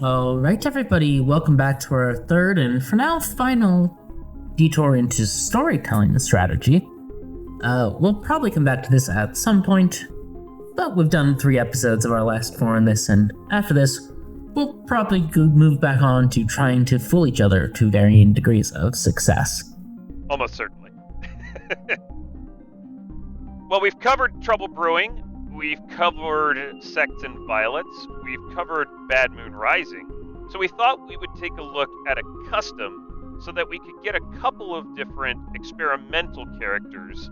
Alright, everybody, welcome back to our third and for now final detour into storytelling strategy. We'll probably come back to this at some point, but we've done 3 episodes of our last 4 in this, and after this, we'll probably move back on to trying to fool each other to varying degrees of success. Almost certainly. Well, we've covered Trouble Brewing, we've covered Sects and Violets, we've covered Bad Moon Rising, so we thought we would take a look at a custom so that we could get a couple of different experimental characters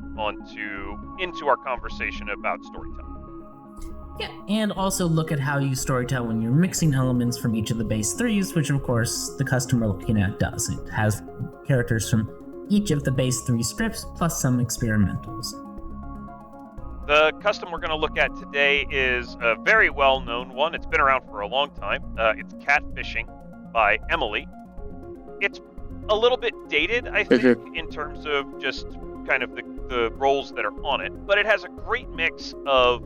into our conversation about storytelling. Yeah, and also look at how you storytell when you're mixing elements from each of the base 3s, which of course the custom we're looking at does. It has characters from each of the base 3 scripts, plus some experimentals. The custom we're going to look at today is a very well-known one. It's been around for a long time. It's Catfishing by Emily. It's a little bit dated, I think, in terms of just kind of the roles that are on it, but it has a great mix of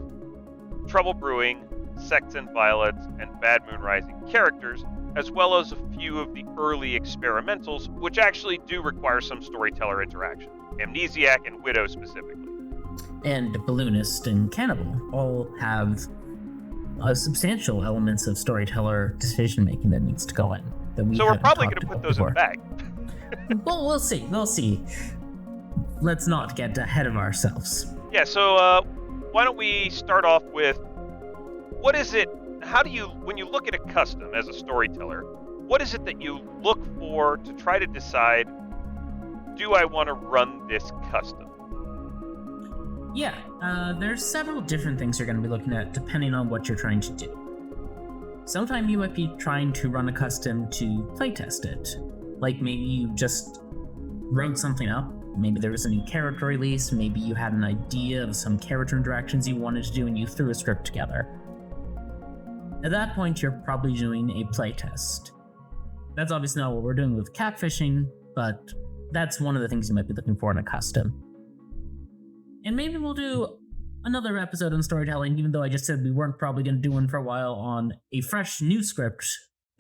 Trouble Brewing, Sects and Violets, and Bad Moon Rising characters, as well as a few of the early experimentals, which actually do require some storyteller interaction. Amnesiac and Widow specifically. And Balloonist and Cannibal all have substantial elements of storyteller decision-making that needs to go in. So we're probably going to put those in the bag. Well, we'll see. Let's not get ahead of ourselves. Yeah, so why don't we start off with, what is it, when you look at a custom as a storyteller, what is it that you look for to try to decide, do I want to run this custom? Yeah, there's several different things you're going to be looking at depending on what you're trying to do. Sometime you might be trying to run a custom to playtest it. Like maybe you just wrote something up, maybe there was a new character release, maybe you had an idea of some character interactions you wanted to do and you threw a script together. At that point, you're probably doing a playtest. That's obviously not what we're doing with Catfishing, but that's one of the things you might be looking for in a custom. And maybe we'll do another episode on storytelling, even though I just said we weren't probably going to do one for a while, on a fresh new script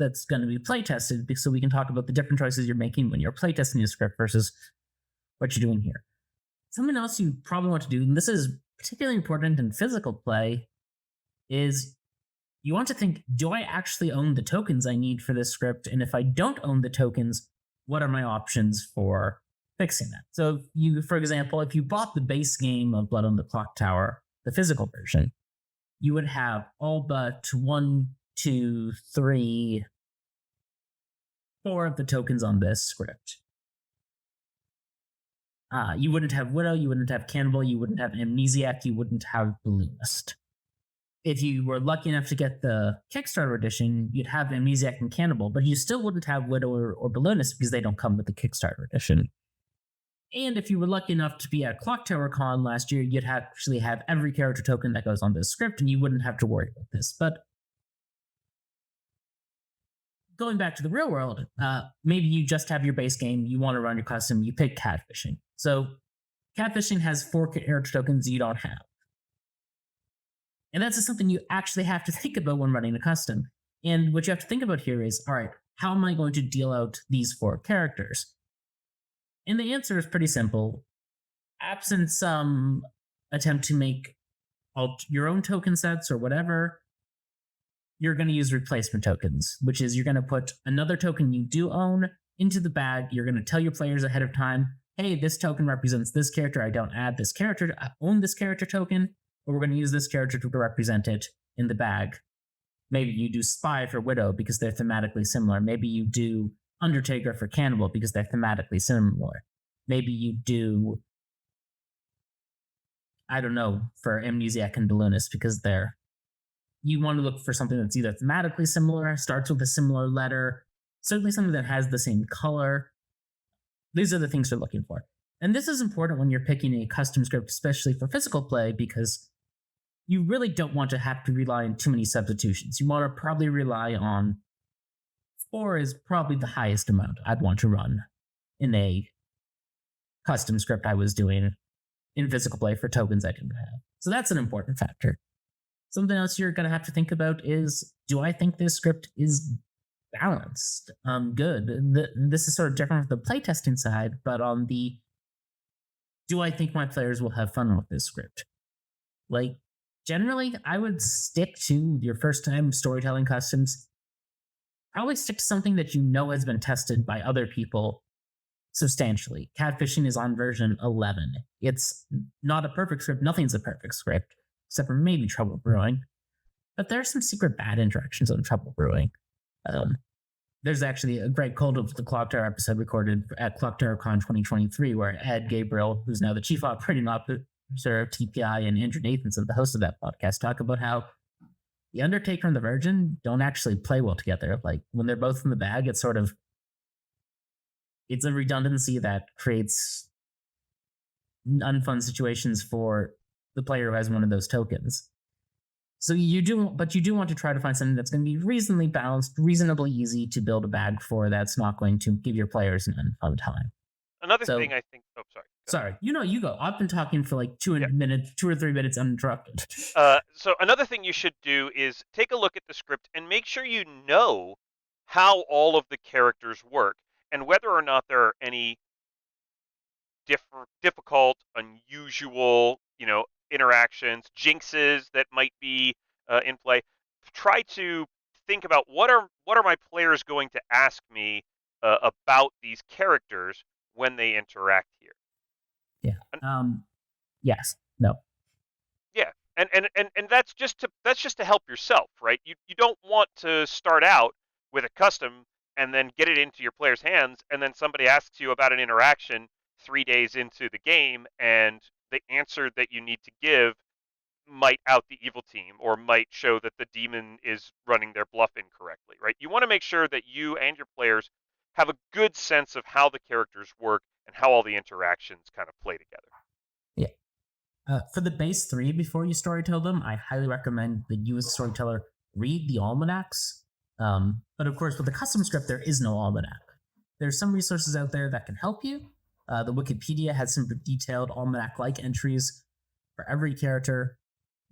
that's going to be playtested, so we can talk about the different choices you're making when you're playtesting a script versus what you're doing here. Something else you probably want to do, and this is particularly important in physical play, is you want to think, do I actually own the tokens I need for this script? And if I don't own the tokens, what are my options for fixing that? So for example, if you bought the base game of Blood on the Clocktower, the physical version, you would have all but 1, 2, 3, 4 of the tokens on this script. You wouldn't have Widow, you wouldn't have Cannibal, you wouldn't have Amnesiac, you wouldn't have Balloonist. If you were lucky enough to get the Kickstarter edition, you'd have Amnesiac and Cannibal, but you still wouldn't have Widow or Balloonist because they don't come with the Kickstarter edition. And if you were lucky enough to be at Clocktower Con last year, you'd actually have every character token that goes on this script, and you wouldn't have to worry about this. But going back to the real world, maybe you just have your base game, you want to run your custom, you pick Catfishing. So Catfishing has 4 character tokens you don't have. And that's just something you actually have to think about when running a custom. And what you have to think about here is, all right, how am I going to deal out these 4 characters? And the answer is pretty simple. Absent some attempt to make your own token sets or whatever, you're going to use replacement tokens, which is you're going to put another token you do own into the bag. You're going to tell your players ahead of time, hey, this token represents this character. I don't add this character. I own this character token, but we're going to use this character to represent it in the bag. Maybe you do Spy for Widow because they're thematically similar. Maybe you do Undertaker for Cannibal because they're thematically similar. Maybe you do, I don't know, for Amnesiac and Balloonist because you want to look for something that's either thematically similar, starts with a similar letter, certainly something that has the same color. These are the things you're looking for. And this is important when you're picking a custom script, especially for physical play, because you really don't want to have to rely on too many substitutions. You want to probably rely on 4 is probably the highest amount I'd want to run in a custom script I was doing in physical play for tokens I didn't have. So that's an important factor. Something else you're going to have to think about is, do I think this script is balanced, good. This is sort of different from the playtesting side, but on the do I think my players will have fun with this script? Like, generally, I would stick to your first time storytelling customs. Probably stick to something that you know has been tested by other people substantially. Catfishing is on version 11. It's not a perfect script. Nothing's a perfect script, except for maybe Trouble Brewing. But there are some secret bad interactions on Trouble Brewing. Um, there's actually a great Cold of the Clocktower episode recorded at Clocktower Con 2023 where Ed Gabriel, who's now the chief operating officer of TPI, and Andrew Nathanson, the host of that podcast, talk about how the Undertaker and the Virgin don't actually play well together. Like when they're both in the bag, it's a redundancy that creates unfun situations for the player who has one of those tokens. So you do want to try to find something that's going to be reasonably balanced, reasonably easy to build a bag for. That's not going to give your players an unfun time. Another thing I think. Oh, sorry. Sorry, you go. I've been talking for like 2 or 3 minutes uninterrupted. So another thing you should do is take a look at the script and make sure you know how all of the characters work and whether or not there are any difficult, unusual, interactions, jinxes that might be in play. Try to think about what are my players going to ask me about these characters when they interact here. Yeah. Yes. No. Yeah. And that's just to help yourself, right? You don't want to start out with a custom and then get it into your player's hands and then somebody asks you about an interaction 3 days into the game and the answer that you need to give might out the evil team or might show that the demon is running their bluff incorrectly, right? You want to make sure that you and your players have a good sense of how the characters work and how all the interactions kind of play together. Yeah. For the base 3, before you storytell them, I highly recommend that you as a storyteller read the almanacs. But of course, with the custom script, there is no almanac. There's some resources out there that can help you. The Wikipedia has some detailed almanac-like entries for every character.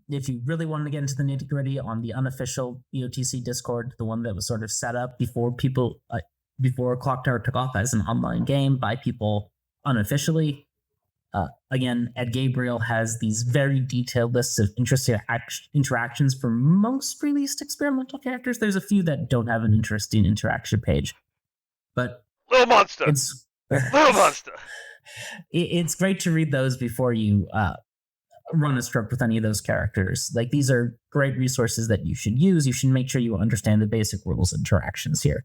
If you really wanted to get into the nitty-gritty, on the unofficial BOTC Discord, the one that was sort of set up before Clocktower took off as an online game by people unofficially, again, Ed Gabriel has these very detailed lists of interesting interactions for most released experimental characters. There's a few that don't have an interesting interaction page, but Little monster. It's great to read those before you run a script with any of those characters. Like, these are great resources that you should use. You should make sure you understand the basic rules and interactions here.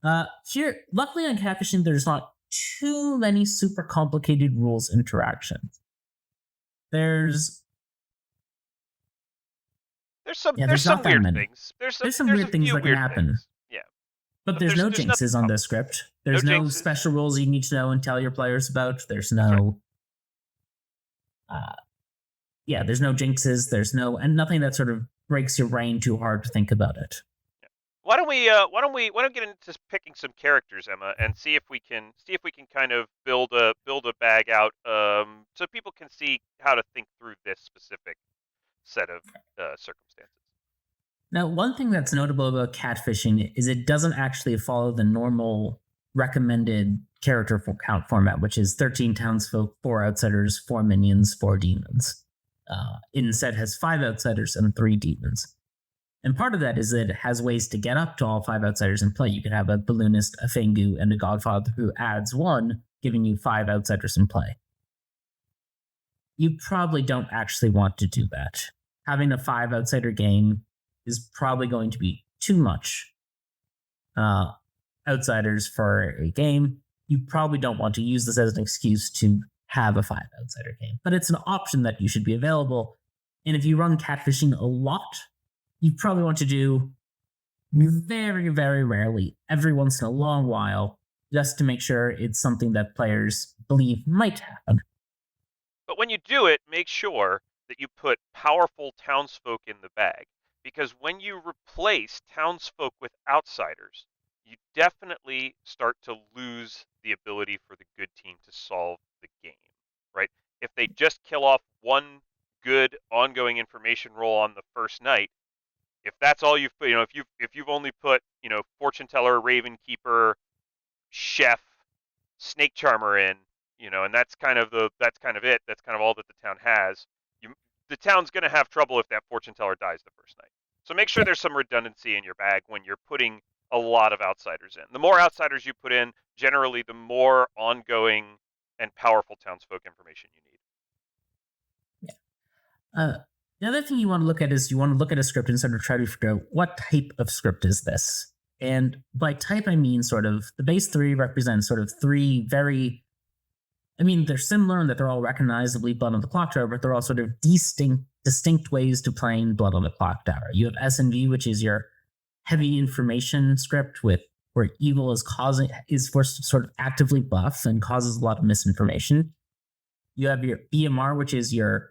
Luckily on Catfishing, there's not too many super complicated rules interactions. There's some weird things. There's some weird things that can happen. Things. Yeah. But there's no jinxes on this script. There's no special rules you need to know and tell your players about. There's no there's no jinxes, and nothing that sort of breaks your brain too hard to think about it. Why don't we get into picking some characters, Emma, and see if we can kind of build a bag out so people can see how to think through this specific set of circumstances. Now, one thing that's notable about Catfishing is it doesn't actually follow the normal recommended character count format, which is 13 townsfolk, 4 outsiders, 4 minions, 4 demons. It instead has 5 outsiders and 3 demons. And part of that is that it has ways to get up to all 5 outsiders in play. You could have a balloonist, a Fengu, and a Godfather who adds 1, giving you 5 outsiders in play. You probably don't actually want to do that. Having a 5 outsider game is probably going to be too much outsiders for a game. You probably don't want to use this as an excuse to have a 5 outsider game. But it's an option that you should be available. And if you run Catfishing a lot, you probably want to do very, very rarely, every once in a long while, just to make sure it's something that players believe might happen. But when you do it, make sure that you put powerful townsfolk in the bag. Because when you replace townsfolk with outsiders, you definitely start to lose the ability for the good team to solve the game, right? If they just kill off one good ongoing information roll on the first night, If that's all you've put, if you've only put, fortune teller, raven keeper, chef, snake charmer in, and that's kind of it. That's kind of all that the town has. The town's going to have trouble if that fortune teller dies the first night. So make sure Yeah. there's some redundancy in your bag when you're putting a lot of outsiders in. The more outsiders you put in, generally, the more ongoing and powerful townsfolk information you need. The other thing you want to look at is you want to look at a script and sort of try to figure out what type of script is this. And by type, I mean sort of the base 3 represents sort of 3 very. I mean, they're similar in that they're all recognizably Blood on the Clocktower, but they're all sort of distinct ways to playing Blood on the Clocktower. You have S&V, which is your heavy information script with where evil is forced to sort of actively buff and causes a lot of misinformation. You have your BMR, which is your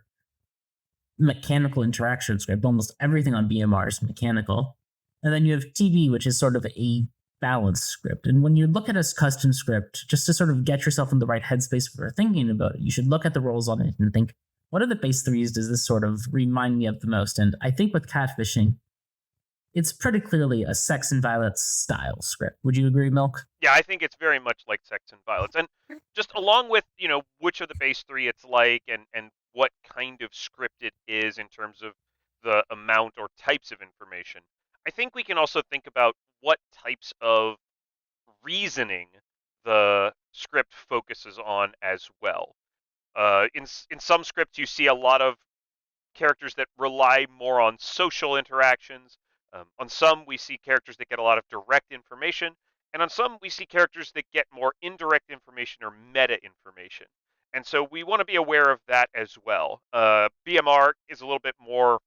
mechanical interaction script. Almost everything on BMR is mechanical. And then you have TB, which is sort of a balanced script. And when you look at a custom script, just to sort of get yourself in the right headspace for thinking about it, you should look at the roles on it and think, what are the base 3s does this sort of remind me of the most? And I think with catfishing, it's pretty clearly a Sex and Violence style script. Would you agree, Milk? Yeah, I think it's very much like Sex and Violence. And just along with, which of the base 3 it's like and what kind of script it is in terms of the amount or types of information, I think we can also think about what types of reasoning the script focuses on as well. In some scripts, you see a lot of characters that rely more on social interactions. On some, we see characters that get a lot of direct information, and on some, we see characters that get more indirect information or meta information. And so we want to be aware of that as well. BMR is a little bit more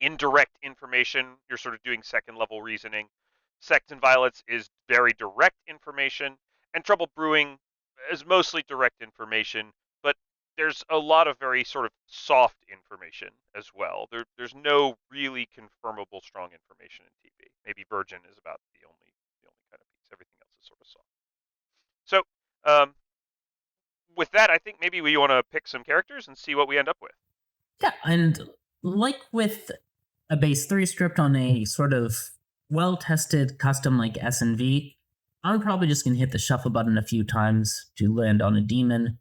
indirect information. You're sort of doing second level reasoning. Sex and Violence is very direct information, and Trouble Brewing is mostly direct information, but there's a lot of very sort of soft information as well. There's no really confirmable strong information in TV. Maybe Virgin is about the only kind of piece. Everything else is sort of soft. So with that, I think maybe we want to pick some characters and see what we end up with. Yeah, and like with a base 3 script on a sort of well-tested custom like S&V, I'm probably just going to hit the shuffle button a few times to land on a demon.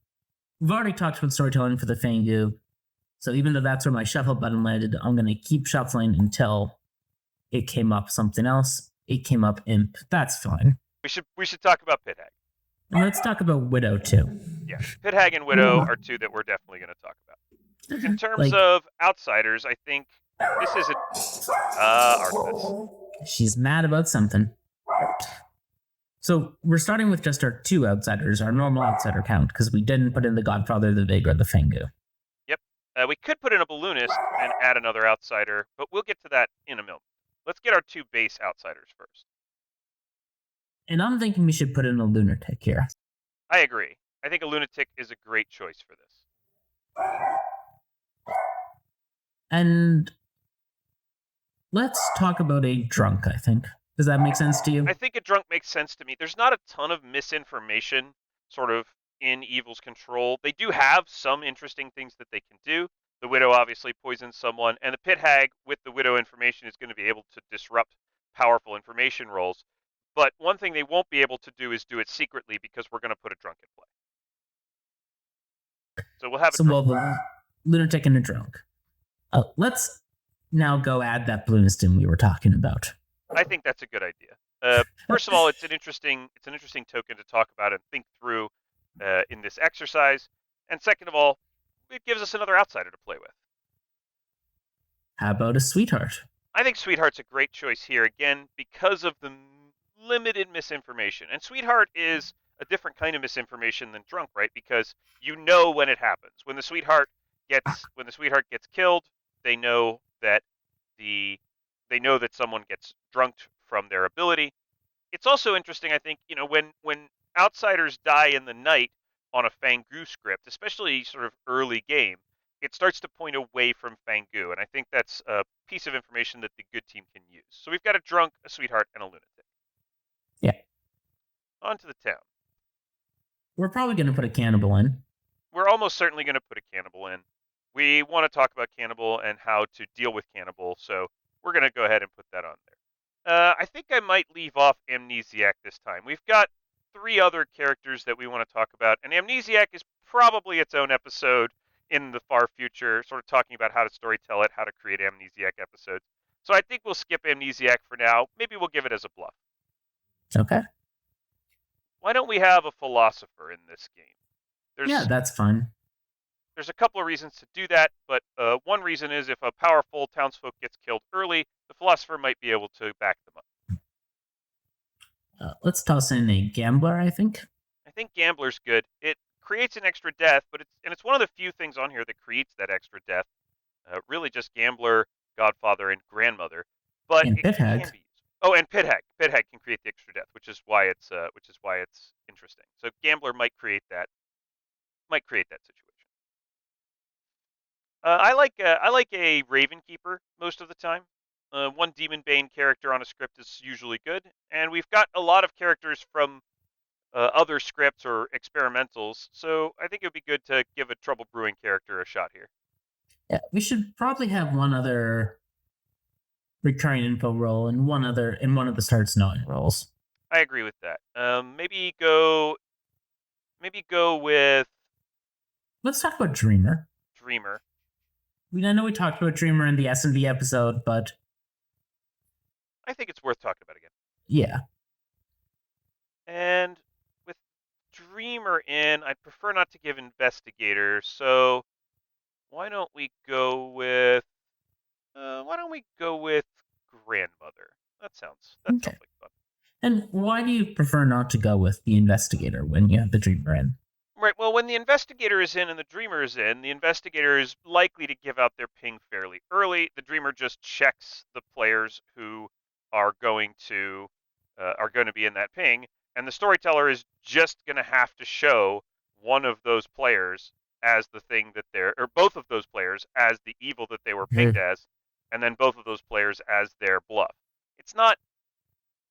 We've already talked about storytelling for the Fangu, so even though that's where my shuffle button landed, I'm going to keep shuffling until it came up something else. It came up Imp. That's fine. We should talk about Pit Hag. And let's talk about Widow too. Yeah, Pit Hag and Widow are 2 that we're definitely going to talk about. In terms of outsiders, I think this is Artemis. She's mad about something. So we're starting with just our 2 outsiders, our normal outsider count, because we didn't put in the Godfather, the Vig, or the Fangu. Yep. We could put in a balloonist and add another outsider, but we'll get to that in a moment. Let's get our 2 base outsiders first. And I'm thinking we should put in a lunatic here. I agree. I think a lunatic is a great choice for this. And let's talk about a drunk, I think. Does that make sense to you? I think a drunk makes sense to me. There's not a ton of misinformation sort of in Evil's control. They do have some interesting things that they can do. The Widow obviously poisons someone, and the Pit Hag with the Widow information is going to be able to disrupt powerful information rolls. But one thing they won't be able to do is do it secretly because we're going to put a drunk in play. So we'll have a drunk. We'll have a lunatic and a drunk. Let's now go add that balloonist we were talking about. I think that's a good idea. First of all, it's an interesting token to talk about and think through in this exercise. And second of all, it gives us another outsider to play with. How about a sweetheart? I think Sweetheart's a great choice here, again, because of the limited misinformation. And Sweetheart is a different kind of misinformation than Drunk, right? Because you know when it happens. When the Sweetheart gets killed, they know that someone gets drunked from their ability. It's also interesting, I think, when outsiders die in the night on a Fangu script, especially sort of early game, it starts to point away from Fangu, and I think that's a piece of information that the good team can use. So we've got a drunk, a sweetheart, and a lunatic. Yeah. On to the town. We're probably going to put a cannibal in. We're almost certainly going to put a cannibal in. We want to talk about cannibal and how to deal with cannibal, so we're going to go ahead and put that on there. I think I might leave off Amnesiac this time. We've got 3 other characters that we want to talk about, and Amnesiac is probably its own episode in the far future, sort of talking about how to storytell it, how to create Amnesiac episodes. So I think we'll skip Amnesiac for now. Maybe we'll give it as a bluff. Okay. Why don't we have a philosopher in this game? Yeah, that's fine. There's a couple of reasons to do that, but one reason is if a powerful townsfolk gets killed early, the philosopher might be able to back them up. Let's toss in a gambler, I think. I think gambler's good. It creates an extra death, but it's one of the few things on here that creates that extra death. Really just gambler, godfather, and grandmother. But And it Pithag. can be used. Oh, and Pithag. Pithag can create the extra death, which is why it's interesting. So gambler might create that situation. I like a Raven Keeper most of the time. One Demon Bane character on a script is usually good, and we've got a lot of characters from other scripts or experimentals, so I think it would be good to give a Trouble Brewing character a shot here. Yeah, we should probably have one other recurring info role and one of the starts knowing roles. I agree with that. Maybe go with Let's talk about Dreamer. Dreamer. I know we talked about Dreamer in the S&V episode, but I think it's worth talking about again. yeah. And with Dreamer in, I'd prefer not to give Investigator, so why don't we go with Grandmother? That sounds like fun. And why do you prefer not to go with the Investigator when you have the Dreamer in? Right, well, when the Investigator is in and the Dreamer is in, the Investigator is likely to give out their ping fairly early. The Dreamer just checks the players who are going to be in that ping, and the Storyteller is just going to have to show one of those players as the thing that or both of those players as the evil that they were pinged as, and then both of those players as their bluff. It's not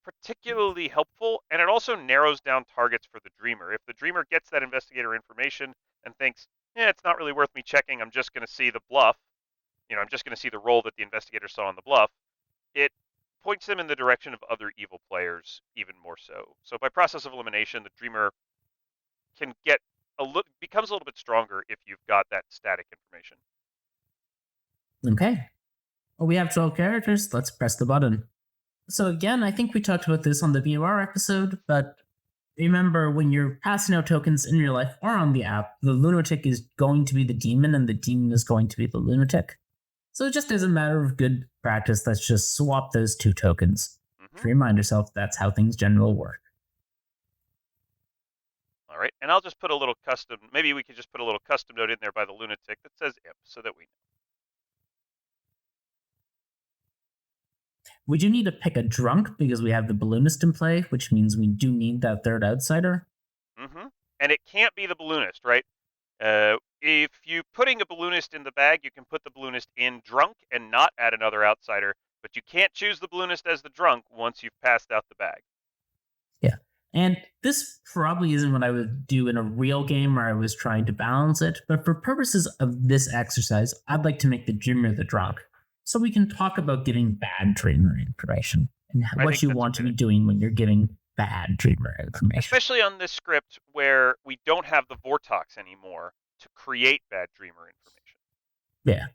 particularly helpful, and it also narrows down targets for the Dreamer. If the Dreamer gets that Investigator information and thinks, it's not really worth me checking, I'm just going to see the bluff, I'm just going to see the roll that the Investigator saw on the bluff, it points them in the direction of other evil players even more so. So by process of elimination, the Dreamer becomes a little bit stronger if you've got that static information. Okay. Well, we have 12 characters. Let's press the button. So again, I think we talked about this on the BOR episode, but remember when you're passing out tokens in real life or on the app, the lunatic is going to be the demon and the demon is going to be the lunatic. So just as a matter of good practice, let's just swap those 2 tokens. To remind yourself that's how things generally work. All right, and I'll just put a little custom, maybe we could just put a little custom note in there by the lunatic that says imp so that we know. We do need to pick a drunk because we have the balloonist in play, which means we do need that third outsider. And it can't be the balloonist, right? If you're putting a balloonist in the bag, you can put the balloonist in drunk and not add another outsider, but you can't choose the balloonist as the drunk once you've passed out the bag. Yeah, and this probably isn't what I would do in a real game where I was trying to balance it, but for purposes of this exercise, I'd like to make the Dreamer the drunk. So we can talk about giving bad Dreamer information and what you want to be doing when you're giving bad Dreamer information. Especially on this script where we don't have the Vortox anymore to create bad Dreamer information. Yeah.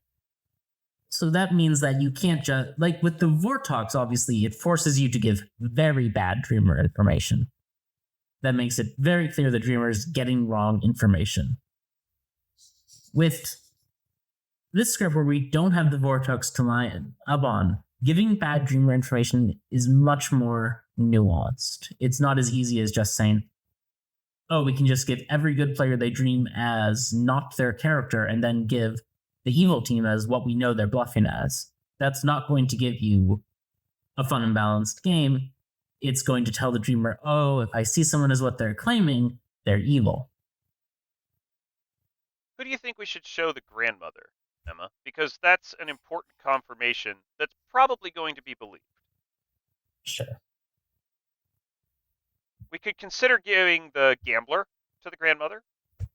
So that means that you can't just, like with the Vortox, obviously, it forces you to give very bad Dreamer information. That makes it very clear the Dreamer is getting wrong information. With this script where we don't have the Vortex to line up on, giving bad Dreamer information is much more nuanced. It's not as easy as just saying, we can just give every good player they dream as not their character and then give the evil team as what we know they're bluffing as. That's not going to give you a fun and balanced game. It's going to tell the Dreamer, if I see someone as what they're claiming, they're evil. Who do you think we should show the grandmother, Emma? Because that's an important confirmation that's probably going to be believed. Sure. We could consider giving the gambler to the grandmother.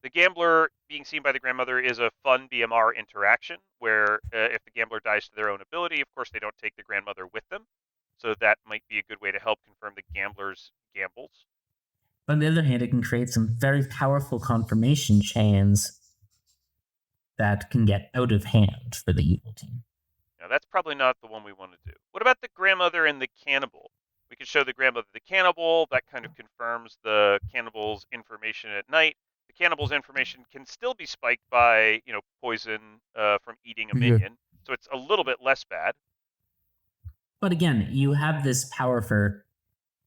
The gambler being seen by the grandmother is a fun BMR interaction where if the gambler dies to their own ability, of course they don't take the grandmother with them. So that might be a good way to help confirm the gambler's gambles. But on the other hand, it can create some very powerful confirmation chains that can get out of hand for the evil team. Now, that's probably not the one we want to do. What about the grandmother and the cannibal? We could show the grandmother the cannibal. That kind of confirms the cannibal's information at night. The cannibal's information can still be spiked by, poison from eating a minion. So it's a little bit less bad. But again, you have this power for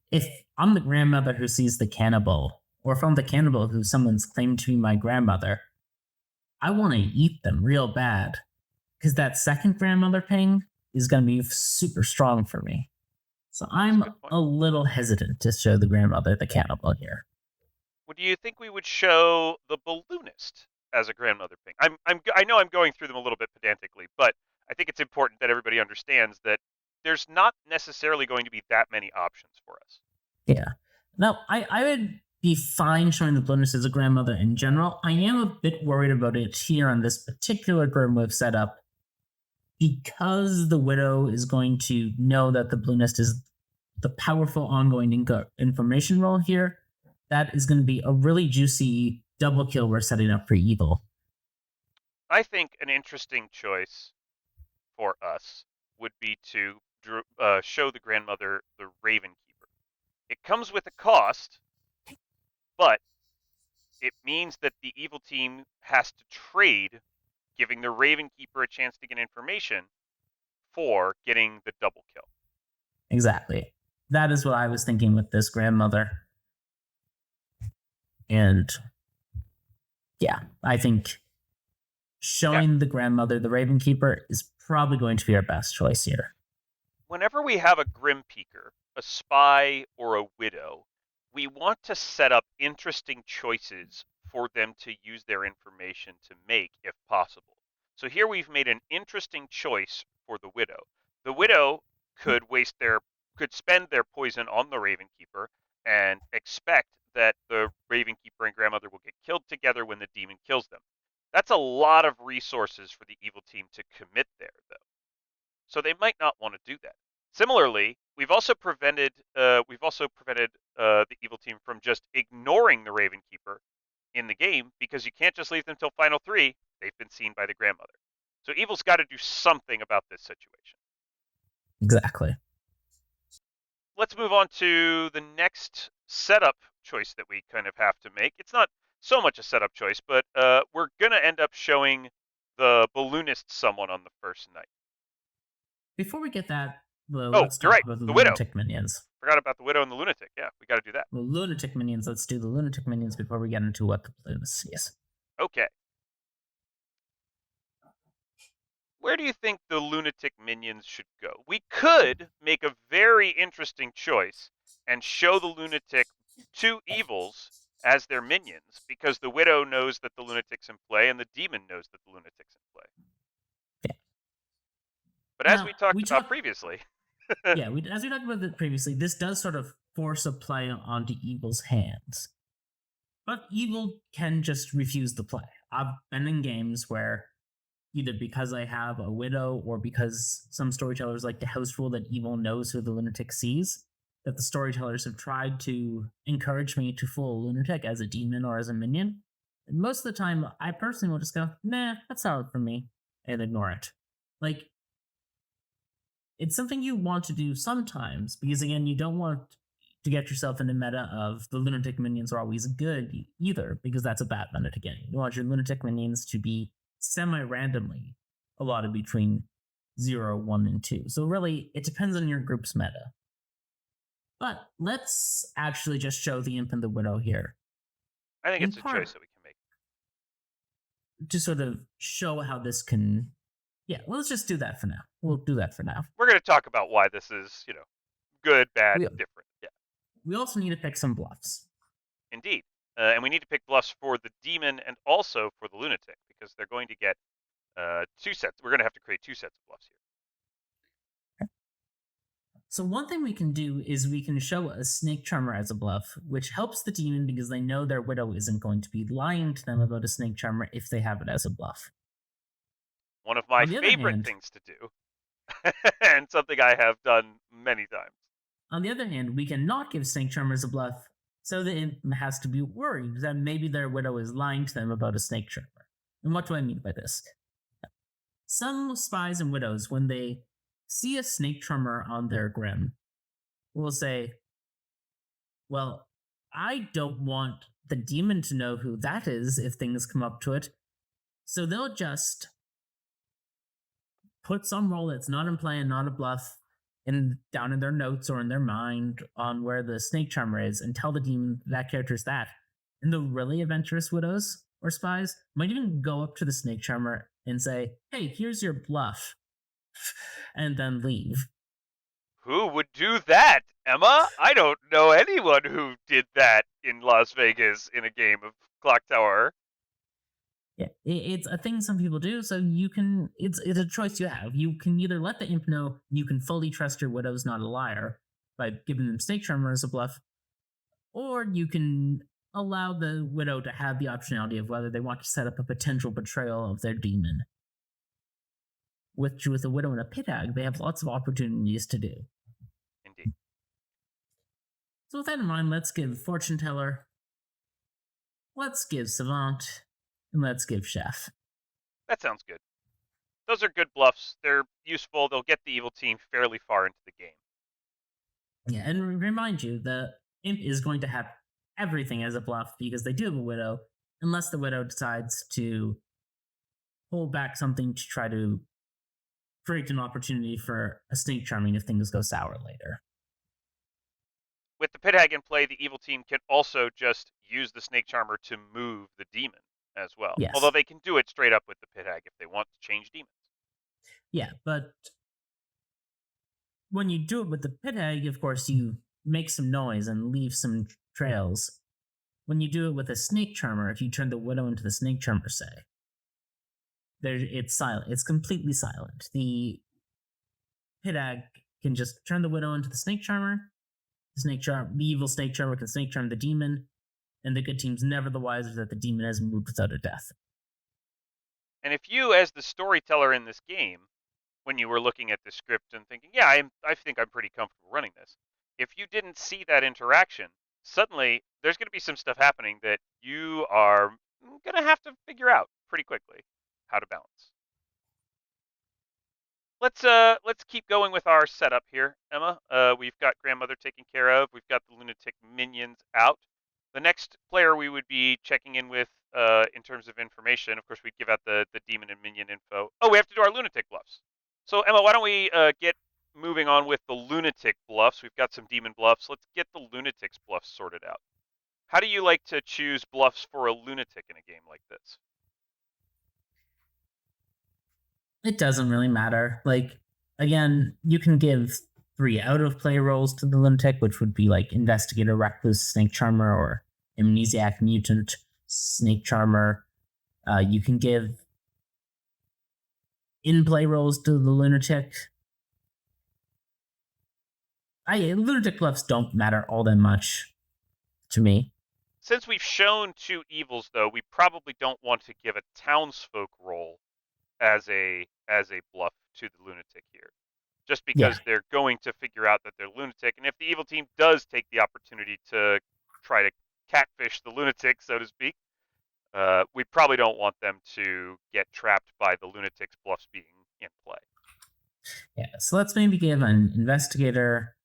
if I'm the grandmother who sees the cannibal, or if I'm the cannibal who someone's claimed to be my grandmother, I want to eat them real bad. Because that second grandmother ping is going to be super strong for me. So I'm a little hesitant to show the grandmother the cannibal here. Well, do you think we would show the balloonist as a grandmother ping? I know I'm going through them a little bit pedantically, but I think it's important that everybody understands that there's not necessarily going to be that many options for us. Yeah. Now, I would be fine showing the balloonist as a grandmother in general. I am a bit worried about it here on this particular grim setup because the widow is going to know that the balloonist is the powerful ongoing information role here. That is going to be a really juicy double kill we're setting up for evil. I think an interesting choice for us would be to show the grandmother the Raven Keeper. It comes with a cost, but it means that the evil team has to trade, giving the Raven Keeper a chance to get information for getting the double kill. Exactly. That is what I was thinking with this grandmother. And yeah, I think showing the grandmother the Raven Keeper is probably going to be our best choice here. Whenever we have a Grim Peeker, a spy, or a widow, we want to set up interesting choices for them to use their information to make, if possible. So here we've made an interesting choice for the widow. The widow could spend their poison on the Raven Keeper and expect that the Raven Keeper and grandmother will get killed together when the demon kills them. That's a lot of resources for the evil team to commit there, though. So they might not want to do that. Similarly, we've also prevented the evil team from just ignoring the Raven Keeper in the game, because you can't just leave them till final 3. They've been seen by the grandmother. So evil's got to do something about this situation. Exactly. Let's move on to the next setup choice that we kind of have to make. It's not so much a setup choice, but we're going to end up showing the balloonist someone on the first night. Before we get that, let's talk about the lunatic minions. Forgot about the widow and the lunatic. Yeah, we got to do that. The lunatic minions. Let's do the lunatic minions before we get into what the balloonist sees. Okay. Where do you think the lunatic minions should go? We could make a very interesting choice and show the lunatic 2 evils as their minions, because the widow knows that the lunatic's in play and the demon knows that the lunatic's in play. Yeah. But as we talked about previously... as we talked about it previously, this does sort of force a play onto evil's hands. But evil can just refuse the play. I've been in games where either because I have a widow or because some storytellers like to house rule that evil knows who the lunatic sees, that the storytellers have tried to encourage me to fool a lunatic as a demon or as a minion. And most of the time, I personally will just go, nah, that's not for me, and ignore it. Like, it's something you want to do sometimes, because again, you don't want to get yourself in the meta of the lunatic minions are always good either, because that's a bad meta to get. You want your lunatic minions to be semi-randomly allotted between 0, 1, and 2. So really, it depends on your group's meta. But let's actually just show the Imp and the Widow here. I think it's a choice that we can make. To sort of show how this can... Yeah, let's just do that for now. We'll do that for now. We're going to talk about why this is, good, bad, different. Yeah. We also need to pick some bluffs. Indeed. And we need to pick bluffs for the demon and also for the lunatic, because they're going to get 2 sets. We're going to have to create 2 sets of bluffs here. So one thing we can do is we can show a snake charmer as a bluff, which helps the demon because they know their widow isn't going to be lying to them about a snake charmer if they have it as a bluff. One of my On the other favorite hand, things to do, and something I have done many times. we can not give snake charmers a bluff, so the imp has to be worried that maybe their widow is lying to them about a snake charmer. And what do I mean by this? Some spies and widows, when they see a snake charmer on their grim, will say, well, I don't want the demon to know who that is if things come up to it. So they'll just put some role that's not in play and not a bluff down in their notes or in their mind on where the snake charmer is and tell the demon that character's that. And the really adventurous widows or spies might even go up to the snake charmer and say, hey, here's your bluff, and then leave. Who would do that, Emma? I don't know anyone who did that in Las Vegas in a game of Clocktower. Yeah, it's a thing some people do, so you can. It's a choice you have. You can either let the imp know you can fully trust your widow's not a liar by giving them snake charmer as a bluff, or you can allow the widow to have the optionality of whether they want to set up a potential betrayal of their demon. With a widow and a pit hag, they have lots of opportunities to do. Indeed. So with that in mind, let's give fortune teller, let's give savant, and let's give chef. That sounds good. Those are good bluffs. They're useful. They'll get the evil team fairly far into the game. Yeah, and remind you, the imp is going to have everything as a bluff because they do have a widow, unless the widow decides to hold back something to try to create an opportunity for a snake charming if things go sour later. With the pit hag in play, the evil team can also just use the snake charmer to move the demon as well. Yes. Although they can do it straight up with the pit hag if they want to change demons. Yeah, but when you do it with the pit hag, of course, you make some noise and leave some trails. When you do it with a snake charmer, if you turn the widow into the snake charmer, say, it's silent. It's completely silent. The pit hag can just turn the widow into the snake charmer. The evil snake charmer can snake charm the demon, and the good team's never the wiser that the demon has moved without a death. And if you, as the storyteller in this game, when you were looking at the script and thinking, yeah, I think I'm pretty comfortable running this, if you didn't see that interaction, suddenly there's going to be some stuff happening that you are going to have to figure out pretty quickly how to balance. Let's keep going with our setup here, Emma. We've got grandmother taken care of. We've got the lunatic minions out. The next player we would be checking in with in terms of information, of course, we'd give out the demon and minion info. Oh, we have to do our lunatic bluffs. So, Emma, why don't we get moving on with the lunatic bluffs? We've got some demon bluffs. Let's get the lunatic's bluffs sorted out. How do you like to choose bluffs for a lunatic in a game like this? It doesn't really matter. Like, again, you can give 3 out of play rolls to the lunatic, which would be like investigator, recluse, snake charmer, or amnesiac, mutant, snake charmer. You can give in play rolls to the lunatic. Lunatic bluffs don't matter all that much to me. Since we've shown 2 evils, though, we probably don't want to give a townsfolk roll as a bluff to the lunatic here, just because they're going to figure out that they're lunatic. And if the evil team does take the opportunity to try to catfish the lunatic, so to speak, we probably don't want them to get trapped by the lunatic's bluffs being in play. Yeah, so let's maybe give an investigator,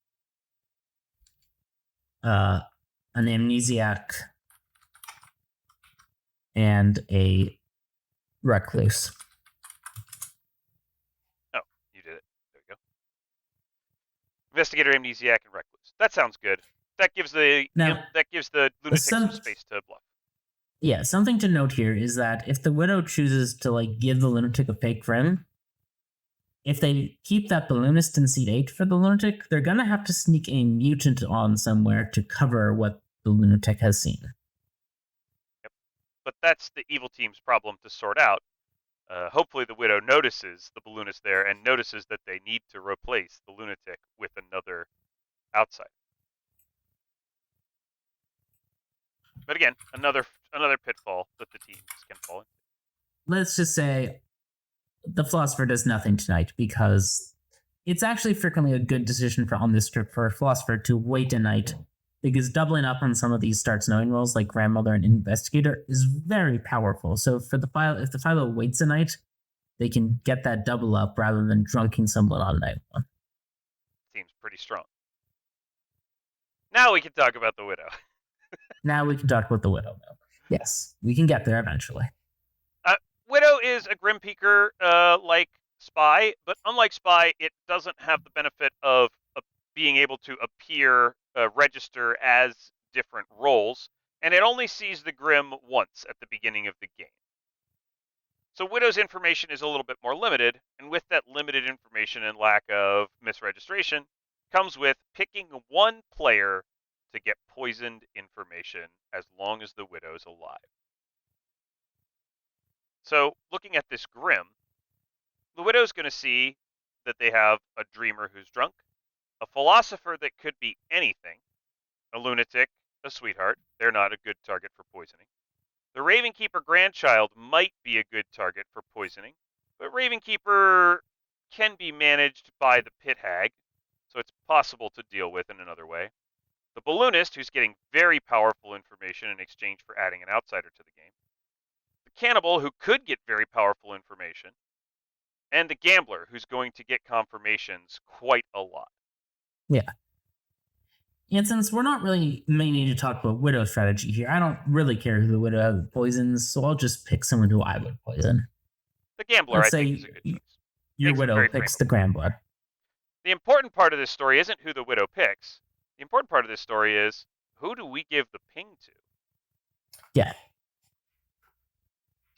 an amnesiac, and a recluse. Oh, you did it. There we go. Investigator, amnesiac, and recluse. That sounds good. That gives the lunatic some space to bluff. Yeah, something to note here is that if the widow chooses to give the lunatic a fake friend, if they keep that balloonist in seat 8 for the lunatic, they're gonna have to sneak a mutant on somewhere to cover what the lunatic has seen. Yep. But that's the evil team's problem to sort out. Hopefully the Widow notices the balloonist there and notices that they need to replace the lunatic with another outsider. But again, another pitfall that the teams can fall into. Let's just say the philosopher does nothing tonight because it's actually frequently a good decision on this trip for a philosopher to wait a night, because doubling up on some of these starts knowing roles like grandmother and investigator is very powerful. So if the Philo waits a night, they can get that double up rather than drunking someone on night one. Seems pretty strong. Now we can talk about the Widow. Now we can talk about the Widow. Yes, we can get there eventually. Widow is a Grim Peeker like Spy, but unlike Spy, it doesn't have the benefit of being able to register as different roles, and it only sees the Grim once at the beginning of the game. So Widow's information is a little bit more limited, and with that limited information and lack of misregistration comes with picking one player to get poisoned information as long as the Widow's alive. So looking at this Grim, the Widow's going to see that they have a dreamer who's drunk, a philosopher that could be anything, a lunatic, a sweetheart. They're not a good target for poisoning. The Ravenkeeper grandchild might be a good target for poisoning, but Ravenkeeper can be managed by the pit hag, so it's possible to deal with in another way. The balloonist, who's getting very powerful information in exchange for adding an outsider to the game. The cannibal, who could get very powerful information. And the gambler, who's going to get confirmations quite a lot. Yeah. And since we're not really meaning to talk about Widow strategy here, I don't really care who the Widow poisons, so I'll just pick someone who I would poison. The gambler, I think, is a good choice. Your Widow picks the Grambler. The important part of this story isn't who the Widow picks. The important part of this story is, who do we give the ping to? Yeah.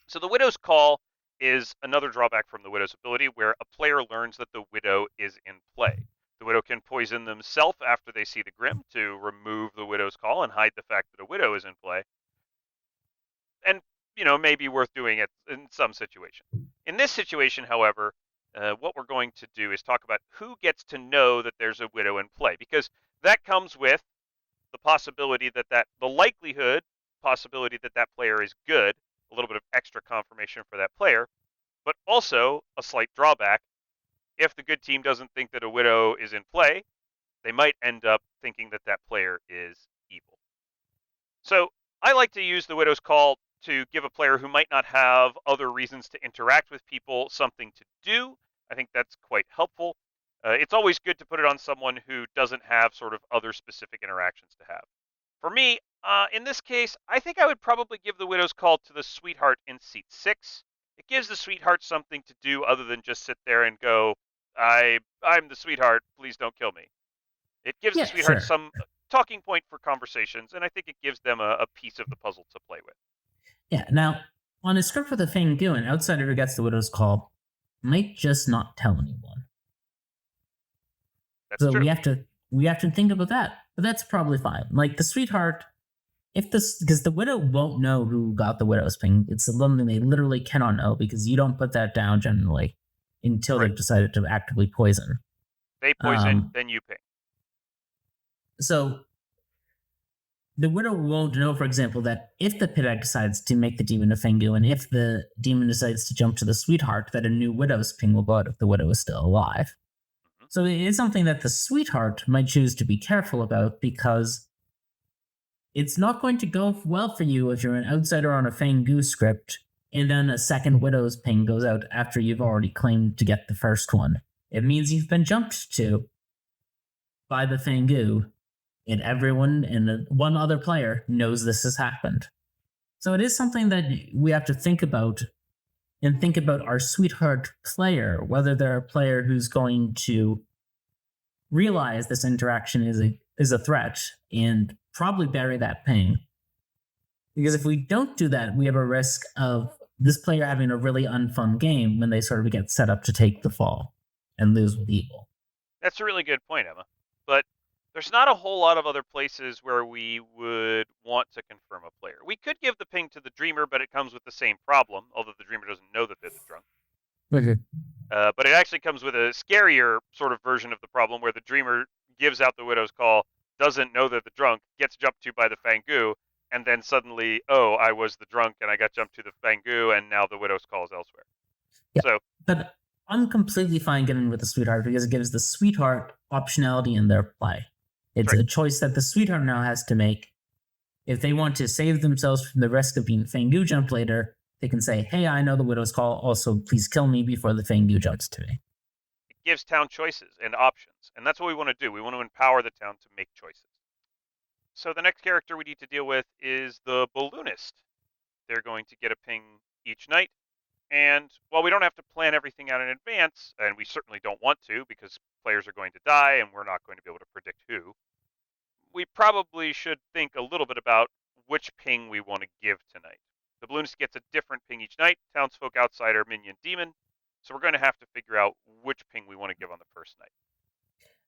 So the Widow's Call is another drawback from the Widow's ability, where a player learns that the Widow is in play. The Widow can poison themselves after they see the Grim to remove the Widow's Call and hide the fact that a Widow is in play. And, maybe worth doing it in some situation. In this situation, however, what we're going to do is talk about who gets to know that there's a Widow in play, because that comes with the possibility the likelihood possibility that that player is good, a little bit of extra confirmation for that player, but also a slight drawback. If the good team doesn't think that a Widow is in play, they might end up thinking that that player is evil. So I like to use the Widow's Call to give a player who might not have other reasons to interact with people something to do. I think that's quite helpful. It's always good to put it on someone who doesn't have sort of other specific interactions to have. For me, in this case, I think I would probably give the Widow's Call to the Sweetheart in seat 6. It gives the Sweetheart something to do other than just sit there and go, I'm the Sweetheart, please don't kill me. It gives the Sweetheart some talking point for conversations, and I think it gives them a piece of the puzzle to play with. Yeah, now, on a script for the Fangoo, an outsider who gets the Widow's Call might just not tell anyone. That's true. We have to think about that, but that's probably fine. Like the Sweetheart, because the Widow won't know who got the Widow's ping. It's something they literally cannot know, because you don't put that down generally until they've decided to actively poison. They poison, then you ping. So the Widow won't know, for example, that if the Pit Egg decides to make the demon a Fangoo, and if the demon decides to jump to the Sweetheart, that a new Widow's ping will go out if the Widow is still alive. Mm-hmm. So it is something that the Sweetheart might choose to be careful about, because it's not going to go well for you if you're an outsider on a Fangoo script, and then a second Widow's ping goes out after you've already claimed to get the first one. It means you've been jumped to by the Fangoo, and everyone and one other player knows this has happened. So it is something that we have to think about, and think about our Sweetheart player, whether they're a player who's going to realize this interaction is a threat and probably bury that ping. Because if we don't do that, we have a risk of this player having a really unfun game when they sort of get set up to take the fall and lose with evil. That's a really good point, Emma. But There's not a whole lot of other places where we would want to confirm a player. We could give the ping to the dreamer, but it comes with the same problem, although the dreamer doesn't know that they're the drunk. Okay. But it actually comes with a scarier sort of version of the problem where the dreamer gives out the widow's call, doesn't know they're the drunk, gets jumped to by the Fangu, and then suddenly, oh, I was the drunk and I got jumped to the Fangu, and now the widow's call is elsewhere. Yeah, so, but I'm completely fine giving with the sweetheart because it gives the sweetheart optionality in their play. It's right. a choice that the sweetheart now has to make. If they want to save themselves from the risk of being Fangu jumped later, they can say, hey, I know the widow's call, also please kill me before the Fangu jumps to me. It gives town choices and options, and that's what we want to do. We want to empower the town to make choices. So the next character we need to deal with is the balloonist. They're going to get a ping each night, and while we don't have to plan everything out in advance, and we certainly don't want to because players are going to die and we're not going to be able to predict who, we probably should think a little bit about which ping we want to give tonight. The balloonist gets a different ping each night, townsfolk, outsider, minion, demon, so we're going to have to figure out which ping we want to give on the first night.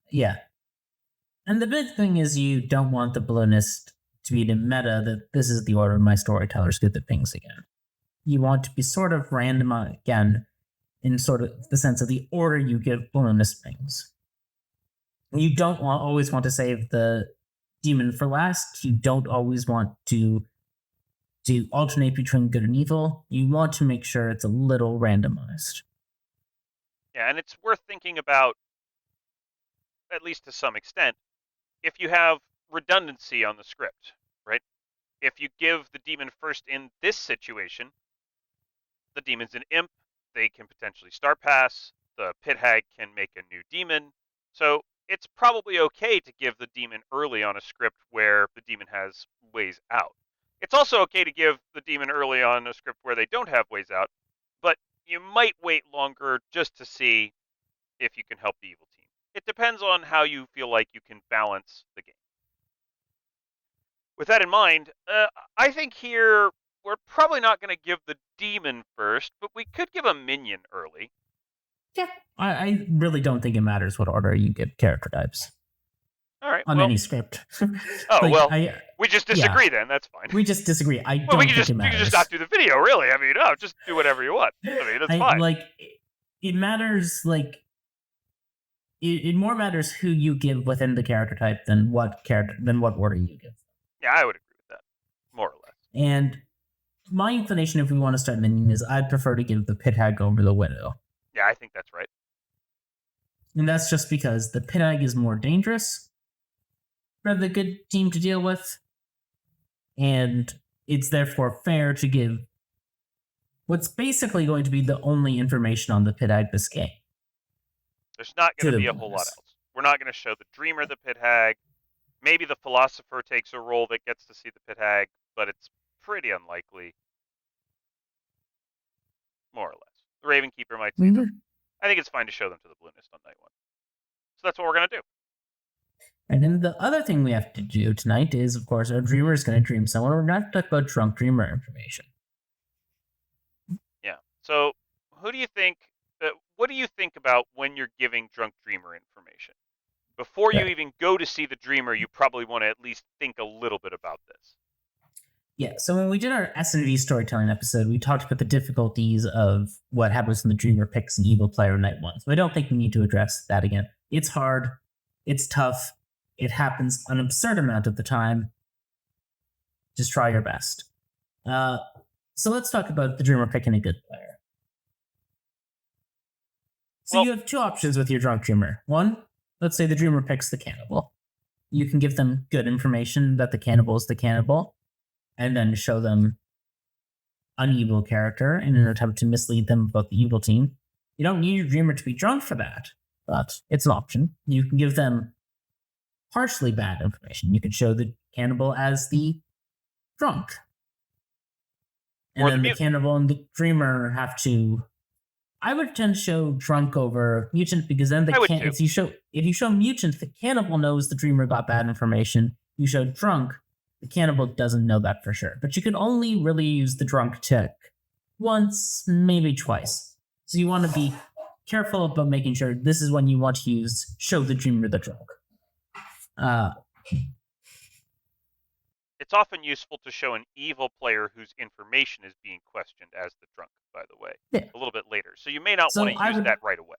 Yeah. And the big thing is you don't want the balloonist to be the meta that this is the order my storytellers get the pings again. You want to be sort of random again in sort of the sense of the order you give balloonist pings. You don't always want to save the demon for last. You don't always want to alternate between good and evil. You want to make sure it's a little randomized. Yeah, and it's worth thinking about, at least to some extent, if you have redundancy on the script, right? If you give the demon first in this situation, the demon's an imp, they can potentially star pass, the pit hag can make a new demon, so it's probably okay to give the demon early on a script where the demon has ways out. It's also okay to give the demon early on a script where they don't have ways out, but you might wait longer just to see if you can help the evil team. It depends on how you feel like you can balance the game. With that in mind, I think here we're probably not going to give the demon first, but we could give a minion early. Yeah, I really don't think it matters what order you give character types. All right. On any script. We just disagree then. That's fine. We just disagree. I don't think it matters. We can just not do the video, really. I mean, just do whatever you want. I mean, it's fine. Like, it matters, like, it more matters who you give within the character type than what order you give. Yeah, I would agree with that, more or less. And my inclination, if we want to start minion, is I'd prefer to give the pit hag over the widow. Yeah, I think that's right. And that's just because the pit hag is more dangerous for the good team to deal with, and it's therefore fair to give what's basically going to be the only information on the pit hag this game. There's not going to be a whole lot else. We're not going to show the dreamer the pit hag. Maybe the philosopher takes a role that gets to see the pit hag, but it's pretty unlikely. More or less. The Raven Keeper might see them. I think it's fine to show them to the balloonist on night one. So that's what we're going to do. And then the other thing we have to do tonight is, of course, our dreamer is going to dream someone. We're going to talk about drunk dreamer information. Yeah. So who do you think... what do you think about when you're giving drunk dreamer information? Before you even go to see the dreamer, you probably want to at least think a little bit about this. Yeah, so when we did our S&V storytelling episode, we talked about the difficulties of what happens when the dreamer picks an evil player night one. So I don't think we need to address that again. It's hard. It's tough. It happens an absurd amount of the time. Just try your best. So let's talk about the dreamer picking a good player. So you have two options with your drunk dreamer. One, let's say the dreamer picks the cannibal. You can give them good information that the cannibal is the cannibal, and then show them an evil character in an attempt to mislead them about the evil team. You don't need your dreamer to be drunk for that, but it's an option. You can give them partially bad information. You can show the cannibal as the drunk. And then the cannibal and the dreamer have to... I would tend to show drunk over mutant, because then if you show mutant, the cannibal knows the dreamer got bad information. You show drunk, the cannibal doesn't know that for sure. But you can only really use the drunk tick once, maybe twice. So you want to be careful about making sure this is when you want to show the dreamer the drunk. Uh, It's often useful to show an evil player whose information is being questioned as the drunk, by the way, yeah. a little bit later. So you may not want So to use that right away.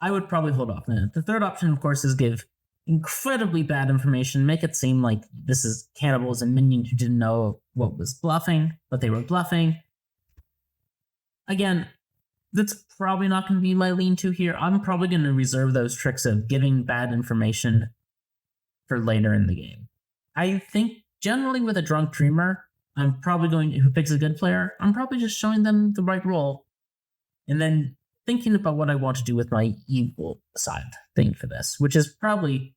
I would probably hold off. The third option, of course, is give incredibly bad information, make it seem like this is cannibals and minions who didn't know what was bluffing, but they were bluffing. Again, that's probably not going to be my lean-to here. I'm probably going to reserve those tricks of giving bad information for later in the game. I think generally with a drunk dreamer, I'm probably going who picks a good player. I'm probably just showing them the right role, and then thinking about what I want to do with my evil side thing for this, which is probably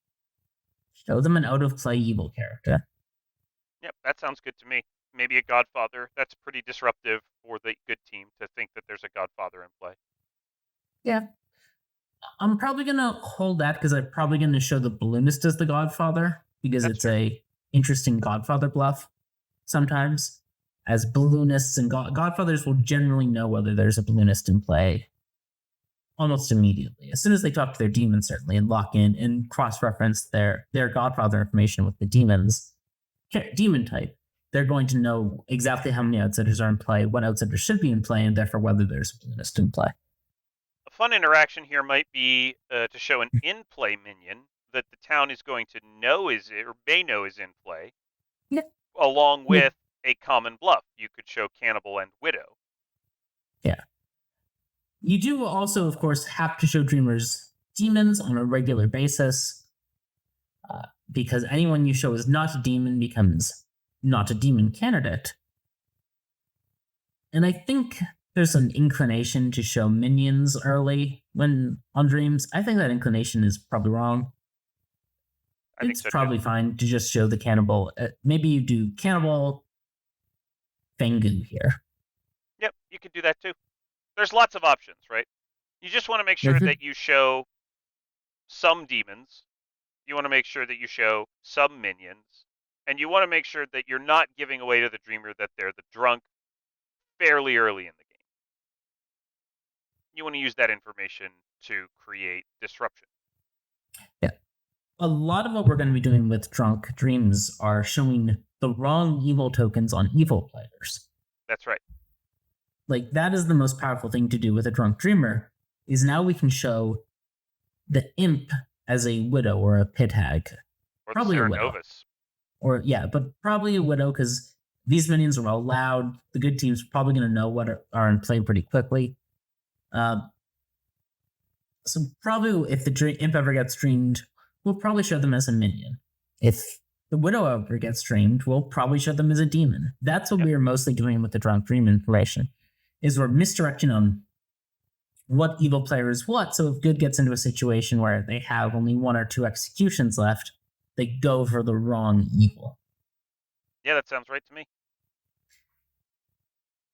show them an out of play evil character. Yep, that sounds good to me. Maybe a Godfather. That's pretty disruptive for the good team to think that there's a Godfather in play. Yeah. I'm probably going to hold that because I'm probably going to show the balloonist as the Godfather because That's it's a interesting Godfather bluff sometimes. As balloonists and Godfathers will generally know whether there's a balloonist in play almost immediately. As soon as they talk to their demon, certainly, and lock in and cross-reference their Godfather information with the demon type, they're going to know exactly how many outsiders are in play, what outsiders should be in play, and therefore whether there's a balloonist in play. A fun interaction here might be to show an in-play minion that the town is going to know is or may know is in play, along with a common bluff. You could show Cannibal and Widow. Yeah. You do also, of course, have to show Dreamers demons on a regular basis, because anyone you show is not a demon becomes not a demon candidate. And I think there's an inclination to show minions early when on Dreams. I think that inclination is probably wrong. It's probably fine to just show the Cannibal. Maybe you do Cannibal Fengu here. Yep, you could do that too. There's lots of options, right? You just want to make sure that you show some demons. You want to make sure that you show some minions. And you want to make sure that you're not giving away to the dreamer that they're the drunk fairly early in the game. You want to use that information to create disruption. Yeah. A lot of what we're going to be doing with Drunk Dreams are showing the wrong evil tokens on evil players. That's right. Like, that is the most powerful thing to do with a Drunk Dreamer, is now we can show the imp as a widow or a pit hag. Or probably the a widow. Or, yeah, but probably a widow, because these minions are all loud. The good team's probably going to know what are in play pretty quickly. So probably if the imp ever gets streamed, we'll probably show them as a minion. If the widow ever gets streamed, we'll probably show them as a demon. That's what we're mostly doing with the Drunk Dream information, is we're misdirecting on what evil player is what. So if good gets into a situation where they have only 1 or 2 executions left, they go for the wrong evil. Yeah, that sounds right to me.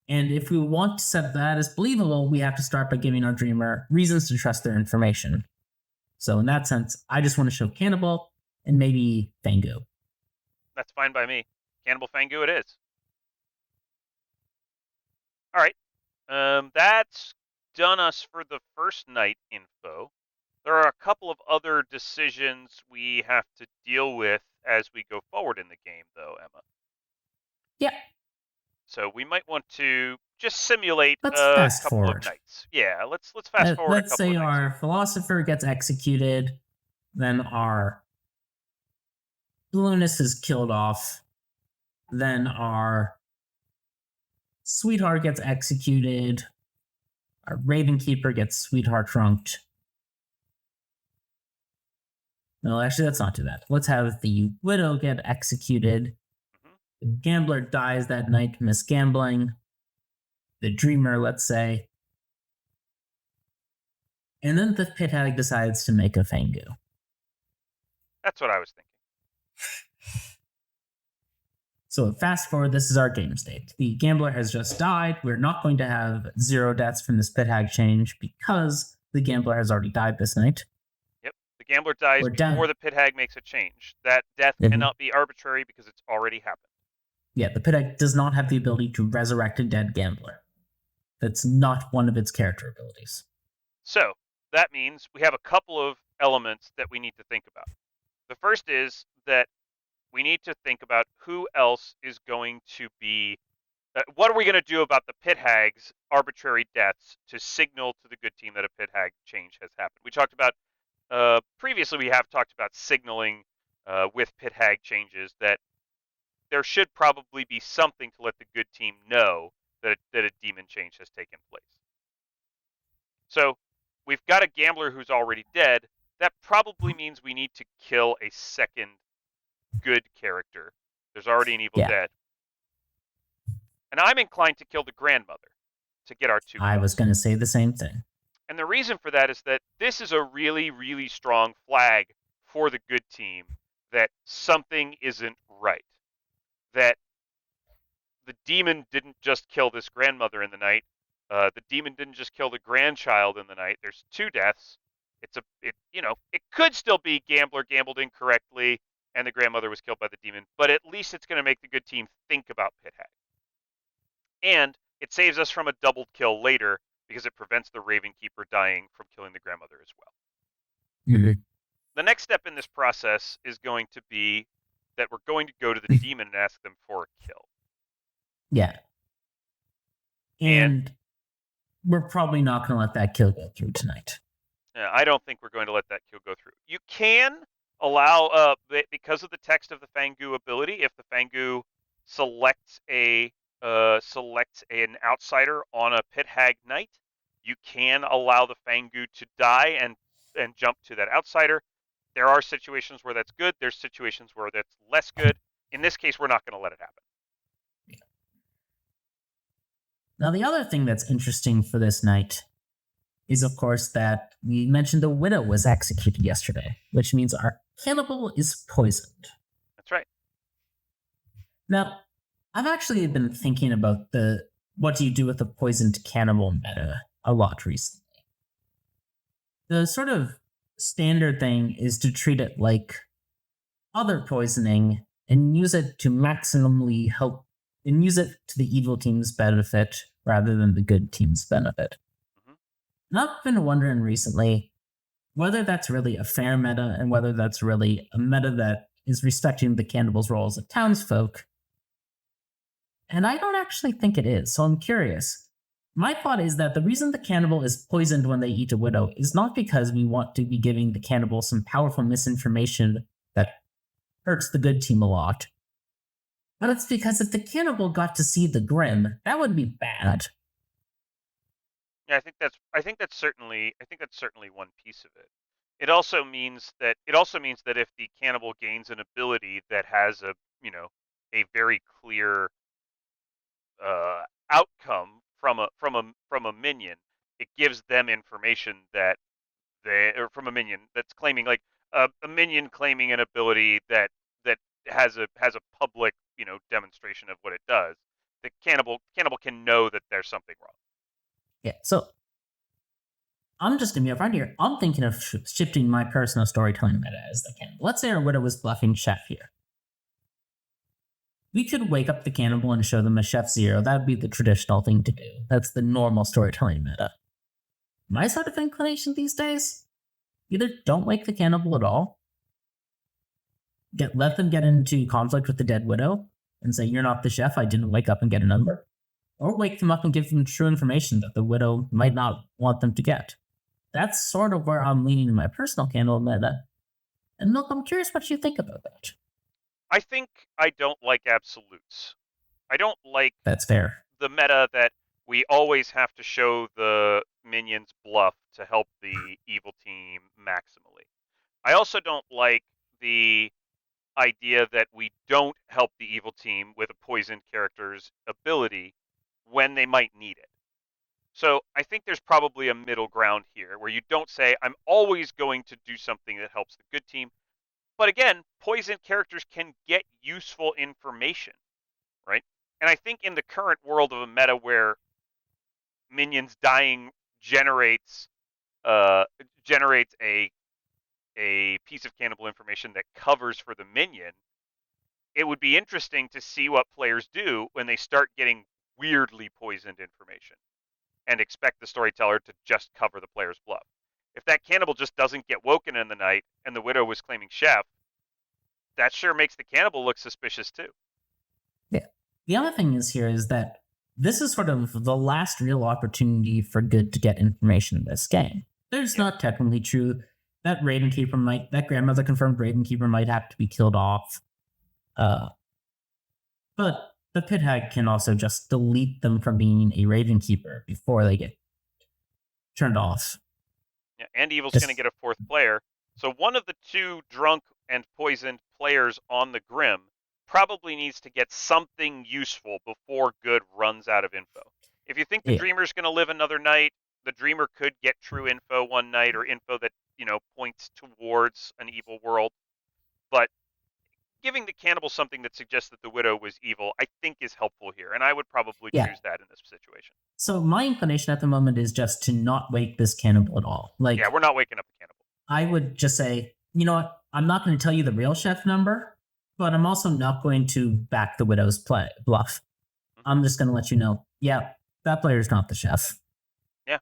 And if we want to set that as believable, we have to start by giving our dreamer reasons to trust their information. So in that sense, I just want to show Cannibal and maybe Fengu. That's fine by me. Cannibal Fengu it is. All right. That's done us for the first night info. There are a couple of other decisions we have to deal with as we go forward in the game, though, Emma. Yeah. So we might want to just simulate a couple of nights. Yeah, let's fast forward. Let's say our philosopher gets executed, then our balloonist is killed off, then our sweetheart gets executed, our raven keeper gets sweetheart drunked. No, actually, let's not do that. Let's have the widow get executed. The gambler dies that night, misgambling. The dreamer, let's say. And then the pit hag decides to make a Fengu. That's what I was thinking. So fast forward, this is our game state. The gambler has just died. We're not going to have 0 deaths from this pit hag change because the gambler has already died this night. Yep, the gambler dies before the pit hag makes a change. That death cannot be arbitrary because it's already happened. Yeah, the pit hag does not have the ability to resurrect a dead gambler. That's not one of its character abilities. So, that means we have a couple of elements that we need to think about. The first is that we need to think about who else is going to be. What are we going to do about the pit hag's arbitrary deaths to signal to the good team that a pit hag change has happened? We talked about previously. We have talked about signaling with pit hag changes that there should probably be something to let the good team know that a demon change has taken place. So we've got a gambler who's already dead. That probably means we need to kill a second good character. There's already an evil Yeah. dead. And I'm inclined to kill the grandmother to get our 2 I kills. was going to say the same thing. And the reason for that is that this is a really, really strong flag for the good team that something isn't right. That the demon didn't just kill this grandmother in the night. The demon didn't just kill the grandchild in the night. There's 2 deaths. It could still be gambler gambled incorrectly and the grandmother was killed by the demon, but at least it's going to make the good team think about pit hag. And it saves us from a doubled kill later because it prevents the Raven Keeper dying from killing the grandmother as well. Mm-hmm. The next step in this process is going to be that we're going to go to the demon and ask them for a kill. Yeah. And we're probably not going to let that kill go through tonight. I don't think we're going to let that kill go through. You can allow, because of the text of the Fangu ability, if the Fangu selects an outsider on a pit hag night, you can allow the Fangu to die and jump to that outsider. There are situations where that's good. There's situations where that's less good. In this case, we're not going to let it happen. Yeah. Now, the other thing that's interesting for this night is, of course, that we mentioned the widow was executed yesterday, which means our cannibal is poisoned. That's right. Now, I've actually been thinking about the what do you do with the poisoned cannibal meta a lot recently. The sort of standard thing is to treat it like other poisoning and use it to maximally help and use it to the evil team's benefit rather than the good team's benefit. Mhm. And I've been wondering recently whether that's really a fair meta and whether that's really a meta that is respecting the cannibal's role as a townsfolk. And I don't actually think it is, so I'm curious. My thought is that the reason the cannibal is poisoned when they eat a widow is not because we want to be giving the cannibal some powerful misinformation that hurts the good team a lot. But it's because if the cannibal got to see the Grim, that would be bad. Yeah, I think that's certainly one piece of it. It also means that if the cannibal gains an ability that has a very clear outcome from a minion, it gives them information that from a minion that's claiming a minion claiming an ability that has a public demonstration of what it does. The cannibal can know that there's something wrong. Yeah, so I'm just gonna be upfront here. I'm thinking of shifting my personal storytelling meta as the cannibal. Let's say our widow was bluffing Chef here. We could wake up the cannibal and show them a Chef Zero. That would be the traditional thing to do. That's the normal storytelling meta. My sort of inclination these days? Either don't wake the cannibal at all, let them get into conflict with the dead widow, and say, you're not the chef, I didn't wake up and get a number. Or wake them up and give them true information that the widow might not want them to get. That's sort of where I'm leaning in my personal cannibal meta. And Milk, I'm curious what you think about that. I think I don't like absolutes. I don't like That's fair. The meta that we always have to show the minions bluff to help the evil team maximally. I also don't like the idea that we don't help the evil team with a poisoned character's ability when they might need it. So I think there's probably a middle ground here where you don't say, I'm always going to do something that helps the good team. But again, poisoned characters can get useful information, right? And I think in the current world of a meta where minions dying generates a piece of cannibal information that covers for the minion, it would be interesting to see what players do when they start getting weirdly poisoned information and expect the storyteller to just cover the player's bluff. If that cannibal just doesn't get woken in the night and the widow was claiming chef, that sure makes the cannibal look suspicious too. Yeah. The other thing is that this is sort of the last real opportunity for good to get information in this game. There's Yeah. not technically true that that grandmother confirmed Raven Keeper might have to be killed off. But the pit hag can also just delete them from being a Raven Keeper before they get turned off. Yeah, and Evil's going to Just get a fourth player. So one of the two drunk and poisoned players on the Grim probably needs to get something useful before Good runs out of info. If you think the yeah, Dreamer's going to live another night, the Dreamer could get true info one night or info that, points towards an evil world. But giving the cannibal something that suggests that the Widow was evil, I think is helpful here. And I would probably yeah. choose that in this situation. So my inclination at the moment is just to not wake this cannibal at all. Like, Yeah, we're not waking up the cannibal. I would just say, you know what? I'm not going to tell you the real chef number, but I'm also not going to back the Widow's bluff. Mm-hmm. I'm just going to let you know, yeah, that player's not the chef. Yeah.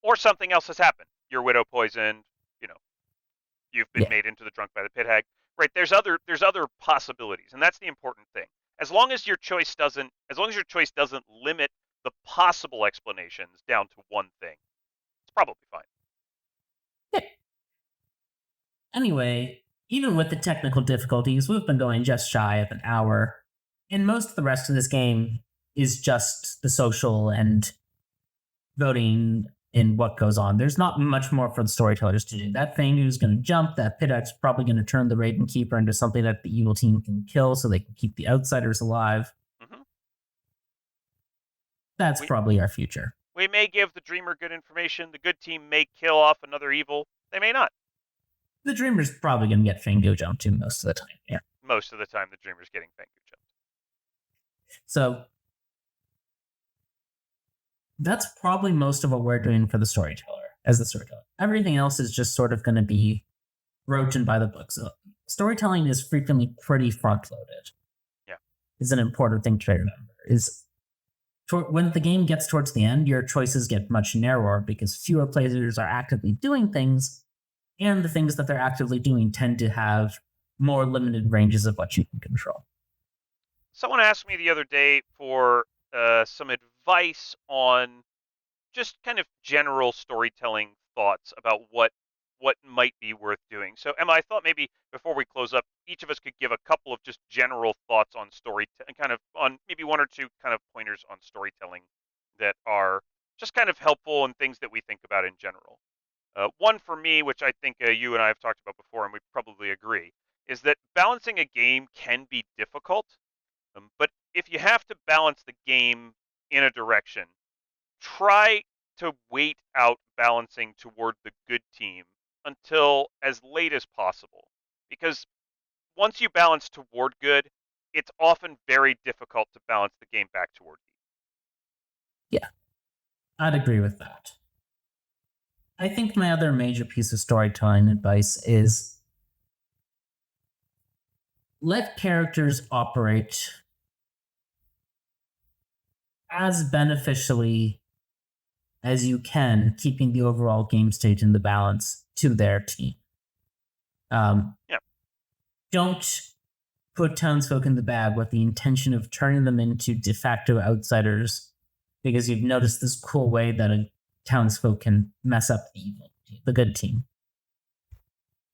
Or something else has happened. Your Widow poisoned, you've been made into the drunk by the pit hag. Right, there's other possibilities, and that's the important thing. As long as your choice doesn't limit the possible explanations down to one thing, it's probably fine. Yeah. Anyway, even with the technical difficulties, we've been going just shy of an hour, and most of the rest of this game is just the social and voting in what goes on. There's not much more for the storytellers to do. That thing who's going to jump, that pit hag's probably going to turn the Raven Keeper into something that the evil team can kill so they can keep the outsiders alive. Mm-hmm. That's probably our future. We may give the Dreamer good information. The good team may kill off another evil. They may not. The Dreamer's probably going to get Fango jumped to most of the time. Yeah. Most of the time, the Dreamer's getting Fango jumped. So that's probably most of what we're doing for the storyteller, as the storyteller. Everything else is just sort of going to be broached by the book. So storytelling is frequently pretty front-loaded. Yeah. Is an important thing to remember. When the game gets towards the end, your choices get much narrower because fewer players are actively doing things, and the things that they're actively doing tend to have more limited ranges of what you can control. Someone asked me the other day for some advice on just kind of general storytelling thoughts about what might be worth doing. So, Emma, I thought maybe before we close up, each of us could give a couple of just general thoughts on kind of on maybe one or two kind of pointers on storytelling that are just kind of helpful and things that we think about in general. One for me, which I think you and I have talked about before, and we probably agree, is that balancing a game can be difficult. But if you have to balance the game in a direction, try to wait out balancing toward the good team until as late as possible. Because once you balance toward good, it's often very difficult to balance the game back toward evil. Yeah, I'd agree with that. I think my other major piece of storytelling advice is let characters operate as beneficially as you can, keeping the overall game state in the balance to their team. Yeah. Don't put townsfolk in the bag with the intention of turning them into de facto outsiders because you've noticed this cool way that a townsfolk can mess up the good team.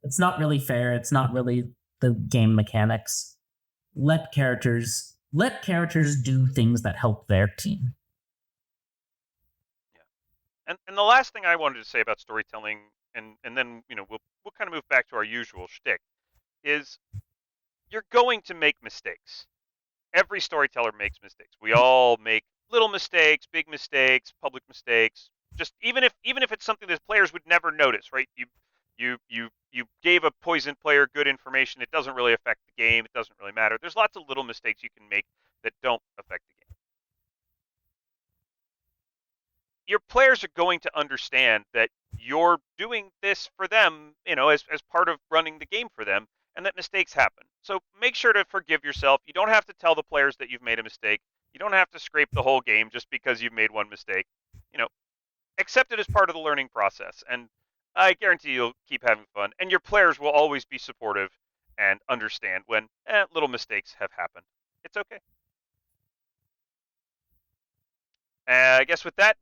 It's not really fair. It's not really the game mechanics. Let characters do things that help their team. Yeah. And the last thing I wanted to say about storytelling, and then we'll kind of move back to our usual shtick, is you're going to make mistakes. Every storyteller makes mistakes. We all make little mistakes, big mistakes, public mistakes. Just even if it's something that players would never notice, right? You gave a poisoned player good information. It doesn't really affect the game. It doesn't really matter. There's lots of little mistakes you can make that don't affect the game. Your players are going to understand that you're doing this for them, as part of running the game for them, and that mistakes happen. So make sure to forgive yourself. You don't have to tell the players that you've made a mistake. You don't have to scrape the whole game just because you've made one mistake. Accept it as part of the learning process, and I guarantee you'll keep having fun, and your players will always be supportive, and understand when little mistakes have happened. It's okay. I guess with that,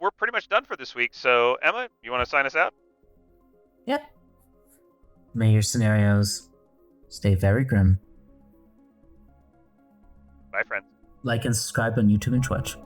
we're pretty much done for this week. So, Emma, you want to sign us out? Yep. May your scenarios stay very grim. Bye, friends. Like and subscribe on YouTube and Twitch.